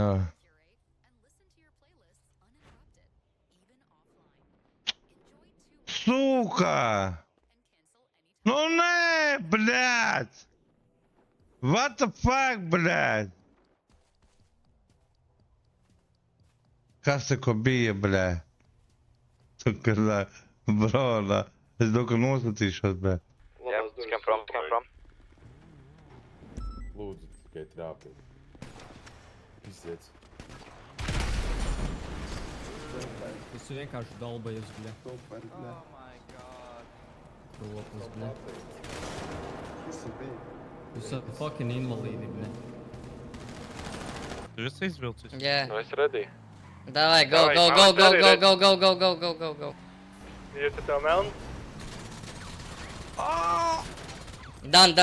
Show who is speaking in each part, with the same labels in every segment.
Speaker 1: Jā. Сука! Nu nē, blядь! What the fuck, blядь? Kas tikko bija, blядь? Suka, brālā. Es domāju, ka nosacīšos, blядь.
Speaker 2: Yeah, come from.
Speaker 3: Lūdzu, tikai trāpīt. Izsiec.
Speaker 4: Tas ir vienkārši dalbajus, bļa.
Speaker 2: Oh my god.
Speaker 4: Ropas, bļa. Jūs esat fucking invalīdi, bļa.
Speaker 5: Tu esi izvilcis?
Speaker 6: Yeah.
Speaker 2: Nu, es ready.
Speaker 6: Давай, go.
Speaker 2: Iet tev melnu?
Speaker 6: Done, go.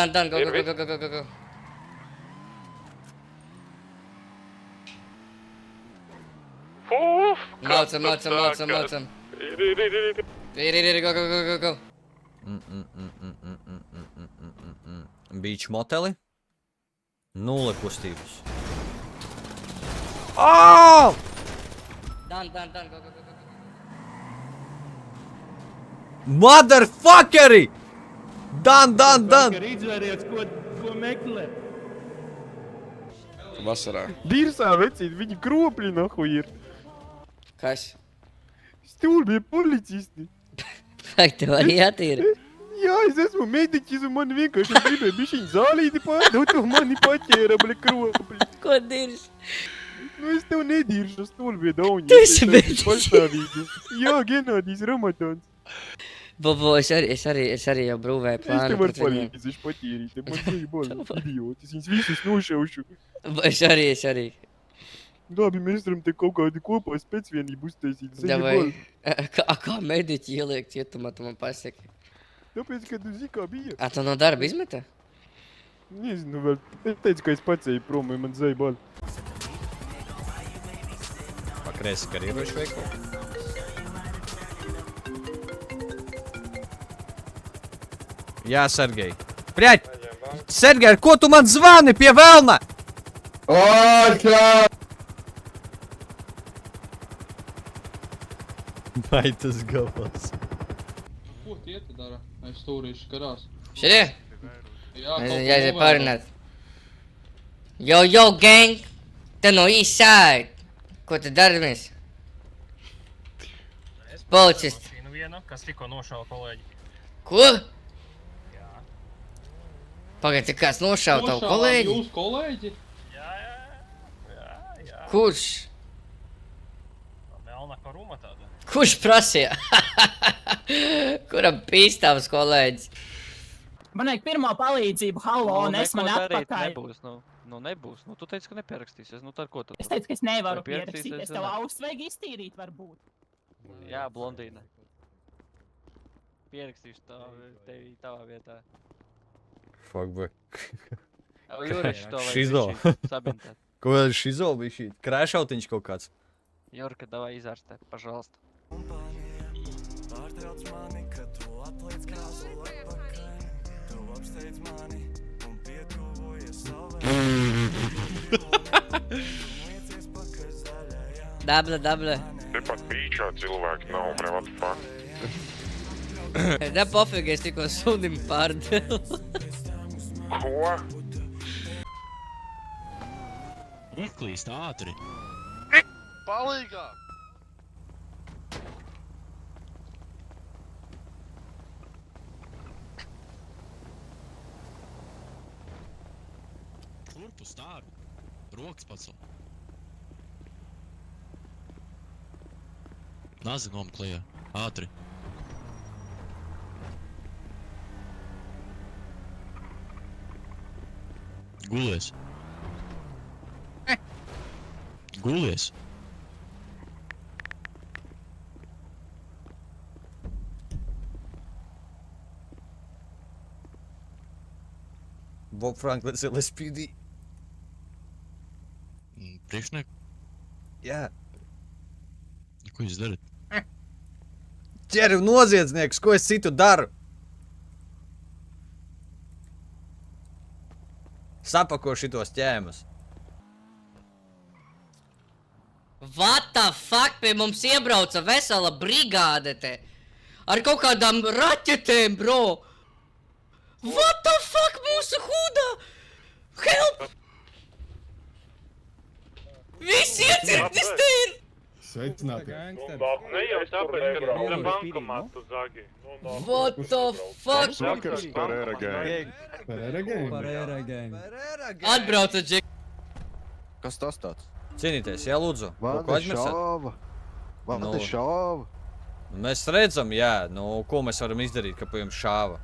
Speaker 6: Maucam. Ir, go.
Speaker 7: Beach moteli. Nulle kustības.
Speaker 6: Done, go.
Speaker 7: Motherfuckeri! Done!
Speaker 4: Izvēriet, ko meklē.
Speaker 3: Vasarā.
Speaker 8: Dirsā, vecīt, viņi kropļi nahu ir.
Speaker 6: Kas?
Speaker 8: Stulbie policisti.
Speaker 6: Fakt, tev arī attīra.
Speaker 8: Jā, es esmu mediķis un man vienkārši gribēja bišķiņ zālīti pārdot, un mani paķēra, bļa, kropļi.
Speaker 6: Ko dirž?
Speaker 8: Nu, es tev nediršu, stulbie dauņi.
Speaker 6: Tu esi mediķis.
Speaker 8: Pastāvīgi. Jā, Genādijs Ramatons.
Speaker 6: Bobo, es arī jau brūvēju
Speaker 8: Es
Speaker 6: plānu
Speaker 8: tev varu
Speaker 6: pret viņiem.
Speaker 8: palīdzēšu patīrīt, man bija boli, idiotis, viņus visus nošaušu.
Speaker 6: Es arī.
Speaker 8: Labi, mēs varam te kaut kādu kopā spēcvienību uztaisīt.
Speaker 6: Davai. Kā mediķi ieliek cietumā, tu man pasaki?
Speaker 8: Tāpēc, kad tu zini, kā bija.
Speaker 6: Tu no darba izmeta?
Speaker 8: Nezinu vēl. Es teicu, ka es pats eju prom, jo man zēja bali.
Speaker 7: Pakreisi karierošu veikalu. Jā, Sergej. Bļaļ! Sergej, ar ko tu man zvani pie velna? Vai tas gabals?
Speaker 9: Ko tie te dara? Es stūrīšu karās.
Speaker 6: Šitie?
Speaker 9: Jā,
Speaker 6: Mēs jāiziet pārināt. Yo, gang! Te no east side! Ko te daramies? Policisti.
Speaker 5: Vienu, kas tikko nošāva kolēģi.
Speaker 6: Ko? Pagaid, kāds nošāva tavu kolēģi?
Speaker 9: Jūs kolēģi?
Speaker 5: Jā.
Speaker 6: Kurš?
Speaker 5: Melna karuma tāda.
Speaker 6: Kurš prasīja? Kuram pīstāvs kolēģis?
Speaker 10: Man vajag pirmo palīdzību, halo, nes man atpakaļ.
Speaker 2: Nebūs. Tu teici, ka neparakstīsies. Nu, tad ko tad?
Speaker 10: Es teicu, ka es nevaru
Speaker 2: Vai pierakstīsies,
Speaker 10: pierakstīties. Tev austs vajag iztīrīt, varbūt.
Speaker 2: Jā, blondīne. Pierakstīšu tevi tavā vietā.
Speaker 7: Fuck, boy.
Speaker 2: Juriši to vajag
Speaker 7: Šizo.
Speaker 2: sabintēt.
Speaker 7: Ko vēl šizo bija šī? Krēšautiņš kaut kāds.
Speaker 2: Jurka, davai izārstē, pažalst.
Speaker 6: Dabla.
Speaker 3: Te pat bīčā cilvēki nav, bre, what the fuck?
Speaker 6: Ne pofīgi, es tikko sunim pārdevu.
Speaker 3: Ko?
Speaker 5: Izklīst ātri.
Speaker 2: Palīgā!
Speaker 5: Šurpu stāvi. Rokas pacel. Nazi nomklējā. Ātri. Gulies. Gulies.
Speaker 7: Bob Franklins LSPD.
Speaker 5: Priekšniek,
Speaker 7: Jā.
Speaker 5: ko jūs darat?
Speaker 7: Ķeri noziedznieks, ko es citu daru? Sapako šitos ķēmas.
Speaker 6: What the fuck, pie mums iebrauca vesela brigāde te. Ar kaut kādām raķetēm, bro. What the fuck, mūsu hudā? Help! Visi iecirknis te ir!
Speaker 8: Sveicināti.
Speaker 3: Ne jau tāpēc, ka tu bankomātu zagi.
Speaker 6: What the fuck?
Speaker 3: Vakars Pereira gang.
Speaker 4: Parērā gang.
Speaker 6: Atbrauca Džek.
Speaker 7: Kas tas tāds? Cienīties, jā, lūdzu. Kaut ko aizmirsāt? Nu,
Speaker 8: šāva.
Speaker 7: mēs redzam, jā, nu, ko mēs varam izdarīt, ka pa jums šāva.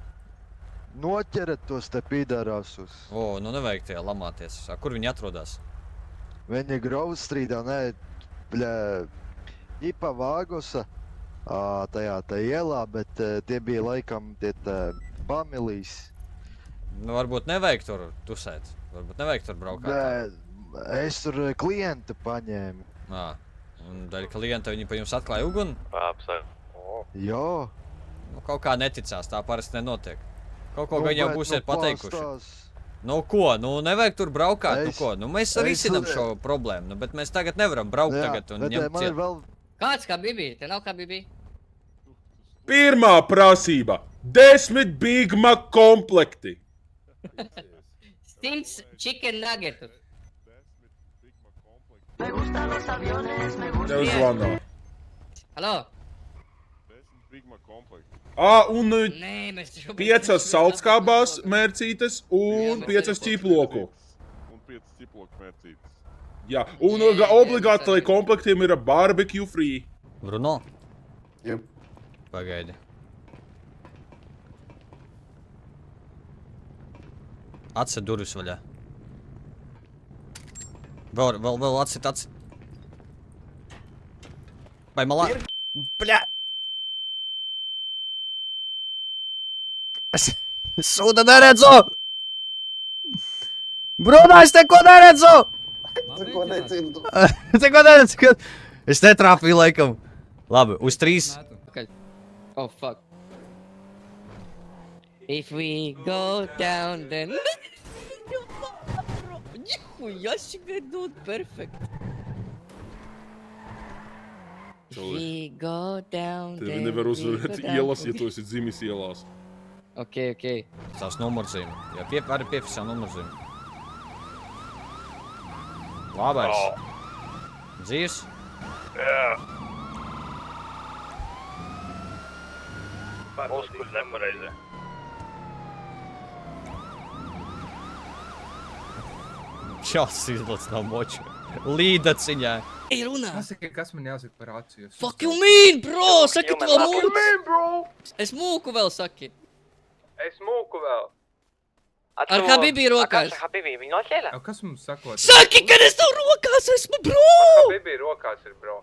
Speaker 8: Noķerat tos te pīdārāsus.
Speaker 7: O, nu nevajag tajā lamāties. Kur viņi atrodas?
Speaker 8: Viņi Graustrīdā, nē, bļā, ģipa Vāgosa, tajā ielā, bet tie bija laikam tie Bamilīs.
Speaker 7: Nu, varbūt nevajag tur tusēt. Varbūt nevajag tur braukāt.
Speaker 8: Es tur klientu paņēmu.
Speaker 7: Un daļa klienta viņi pa jums atklāja uguni?
Speaker 8: Jā.
Speaker 7: Nu, kaut kā neticās, tā parasti nenotiek. Kaut ko gan jau būsiet pateikuši.
Speaker 8: Pastāst.
Speaker 7: Nu ko, nu nevajag tur braukāt, nu
Speaker 8: Es-
Speaker 7: ko. Nu mēs risinam šo problēmu, nu, bet mēs tagad nevaram braukt
Speaker 8: Jā,
Speaker 7: tagad un
Speaker 8: bet
Speaker 7: ņemt
Speaker 8: man ir
Speaker 7: ciet.
Speaker 8: vēl
Speaker 6: Kāds kā Bibi? Te nav kā Bibi?
Speaker 3: Pirmā prasība - 10 Big Mac komplekti.
Speaker 6: 100 chicken nuggetus.
Speaker 3: Tev zvana.
Speaker 6: Halo?
Speaker 3: Un
Speaker 6: Nē, mēs taču...
Speaker 3: 5 saltskābās mērcītes un 5 ķiploku. Jā, un obligāti, lai komplektiem ir barbecue free.
Speaker 7: Bruno?
Speaker 8: Jep.
Speaker 7: Pagaidi. Atset durvis vaļā. Vēl atset. Vai malā? Bļā! Es sūda neredzu! Bruno, es neko neredzu! Neko neredzu! Es netrāpīju laikam. Labi, uz 3.
Speaker 6: Oh, fuck. If we go down, then... Нихуя себе, dude, perfect. If we go down,
Speaker 3: Tevi
Speaker 6: then
Speaker 3: nevar
Speaker 6: we
Speaker 3: uzvarēt
Speaker 6: go down.
Speaker 3: ielas, ja tu esi dzimis ielās.
Speaker 6: Ok.
Speaker 7: Tās numurzīme. Jā, arī piefiksē numurzīme. Labais. Dzīves?
Speaker 3: Uzkur nepareizē.
Speaker 7: Šāds izlats nav moču. Līdaciņā.
Speaker 6: Ej, runā!
Speaker 9: Pasaki, kas man jāsaka par rāciju?
Speaker 6: Fuck you mean, bro! Saki, tu vēl mūku! Es mūku vēl, saki.
Speaker 9: Es mūku vēl.
Speaker 6: Ar Habibi rokās.
Speaker 9: Kas mums sakot?
Speaker 6: Saki, kad es tev rokās esmu, bro!
Speaker 9: Habibi rokās ir, bro.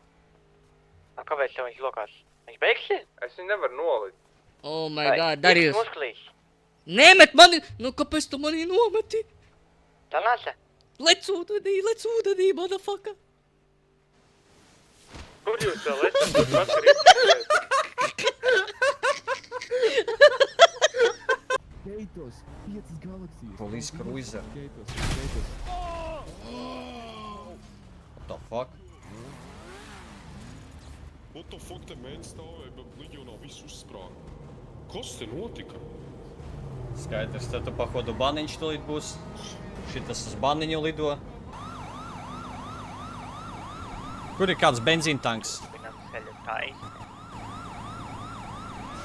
Speaker 2: Kāpēc tev viņš lokās? Viņš beigsi?
Speaker 9: Es viņu nevaru nolikt.
Speaker 6: Oh my god, Darījus. Nemet mani! Nu, kāpēc tu mani nometi?
Speaker 2: Tā nāca.
Speaker 6: Lec ūdenī, motherfucker!
Speaker 3: Kur jūs vēl esat? Vakar izskatījāt.
Speaker 7: Police cruiser. What the fuck?
Speaker 3: What the fuck te mēģi stāvēja, bet liģionā viss uzsprāga. Kas te notika?
Speaker 7: Skaidrs, tad tu pahodu baniņš tulīt būs. Šitas uz baniņu lido. Kur ir kāds benzīntanks?
Speaker 2: Viņam ceļu taisa.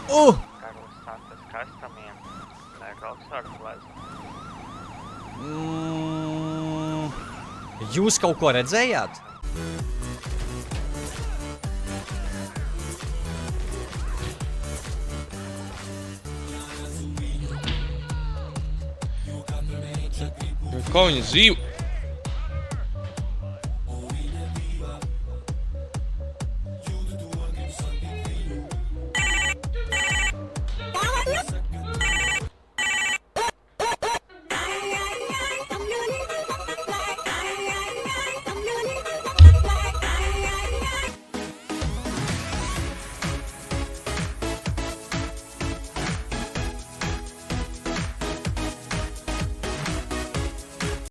Speaker 2: Karos santas kastamiem. Lai rauksāku lezu.
Speaker 7: Jūs kaut ko redzējāt?
Speaker 3: Kā viņi dzīvo?